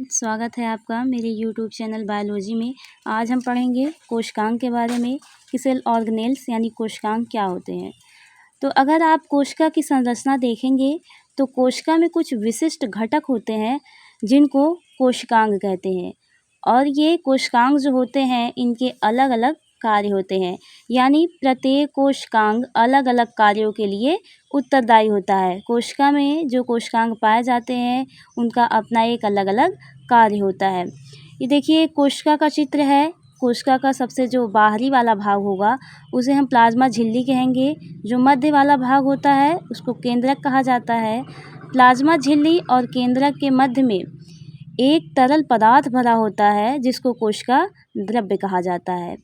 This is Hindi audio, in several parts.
स्वागत है आपका मेरे यूट्यूब चैनल बायोलॉजी में। आज हम पढ़ेंगे कोशिकांग के बारे में कि सेल ऑर्गेनेल्स यानी कोशिकांग क्या होते हैं। तो अगर आप कोशिका की संरचना देखेंगे तो कोशिका में कुछ विशिष्ट घटक होते हैं जिनको कोशिकांग कहते हैं। और ये कोशिकांग जो होते हैं इनके अलग अलग कार्य होते हैं, यानी प्रत्येक कोशिकांग अलग अलग कार्यों के लिए उत्तरदायी होता है। कोशिका में जो कोशिकांग पाए जाते हैं उनका अपना एक अलग अलग कार्य होता है। ये देखिए कोशिका का चित्र है। कोशिका का सबसे जो बाहरी वाला भाग होगा उसे हम प्लाज्मा झिल्ली कहेंगे। जो मध्य वाला भाग होता है उसको केंद्रक कहा जाता है। प्लाज्मा झिल्ली और केंद्रक के मध्य में एक तरल पदार्थ भरा होता है जिसको कोशिका द्रव्य कहा जाता है।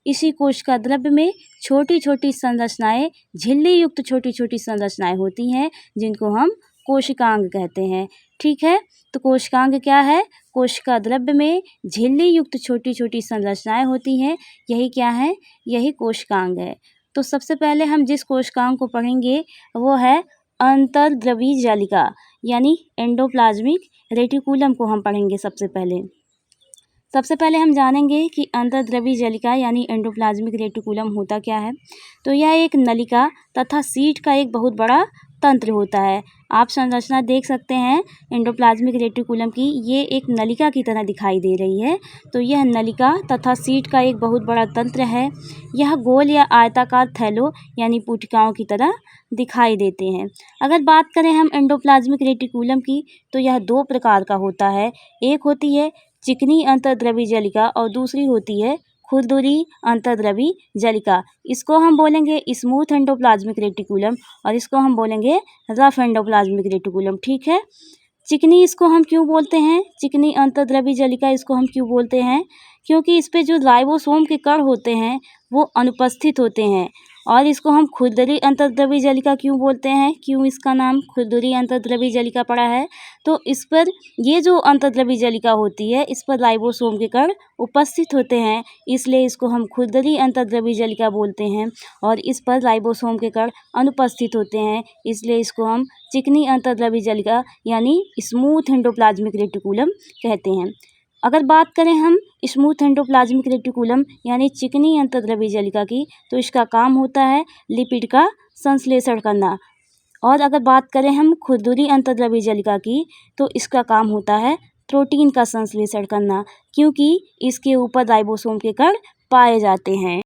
इसी कोशिका द्रव्य में छोटी छोटी संरचनाएं, झिल्ली युक्त छोटी छोटी संरचनाएं होती हैं जिनको हम कोशिकांग कहते हैं। ठीक है, तो कोशिकांग क्या है? कोशिका द्रव्य में झिल्ली युक्त छोटी छोटी संरचनाएं होती हैं, यही क्या है? यही कोशिकांग है। तो सबसे पहले हम जिस कोशिकांग को पढ़ेंगे वो है अंतर्द्रवी जालिका यानी एंडोप्लाज्मिक रेटिकुलम को हम पढ़ेंगे। सबसे पहले हम जानेंगे कि अंतर्द्रवी जालिका यानी एंडोप्लाज्मिक रेटिकुलम होता क्या है। तो यह एक नलिका तथा सीट का एक बहुत बड़ा तंत्र होता है। आप संरचना देख सकते हैं एंडोप्लाज्मिक रेटिकुलम की, ये एक नलिका की तरह दिखाई दे रही है। तो यह नलिका तथा सीट का एक बहुत बड़ा तंत्र है। यह गोल या आयताकार थैलों यानी पुटिकाओं की तरह दिखाई देते हैं। अगर बात करें हम एंडोप्लाज्मिक रेटिकुलम की तो यह दो प्रकार का होता है। एक होती है चिकनी अंतर्द्रवी जालिका और दूसरी होती है खुरदुरी अंतर्द्रवी जालिका। इसको हम बोलेंगे स्मूथ एंडोप्लाज्मिक रेटिकुलम और इसको हम बोलेंगे रफ एंडोप्लाज्मिक रेटिकुलम। ठीक है, चिकनी इसको हम क्यों बोलते हैं? चिकनी अंतर्द्रवी जालिका इसको हम क्यों बोलते हैं? क्योंकि इस पे जो राइबोसोम के कण होते हैं वो अनुपस्थित होते हैं। और इसको हम खुरदरी अंतर्द्रवी जालिका क्यों बोलते हैं? क्यों इसका नाम खुरदरी अंतर्द्रवी जालिका पड़ा है? तो इस पर ये जो अंतर्द्रवी जालिका होती है इस पर राइबोसोम के कण उपस्थित होते हैं, इसलिए इसको हम खुरदरी अंतर्द्रवी जालिका बोलते हैं। और इस पर राइबोसोम के कण अनुपस्थित होते हैं, इसलिए इसको हम चिकनी अंतर्द्रवी जालिका यानी स्मूथ एंडोप्लाज्मिक रेटिकुलम कहते हैं। अगर बात करें हम स्मूथ एंडोप्लाज्मिक रेटिकुलम यानी चिकनी अंतर्द्रवी जालिका की तो इसका काम होता है लिपिड का संश्लेषण करना। और अगर बात करें हम खुरदुरी अंतर्द्रवी जालिका की तो इसका काम होता है प्रोटीन का संश्लेषण करना, क्योंकि इसके ऊपर राइबोसोम के कण पाए जाते हैं।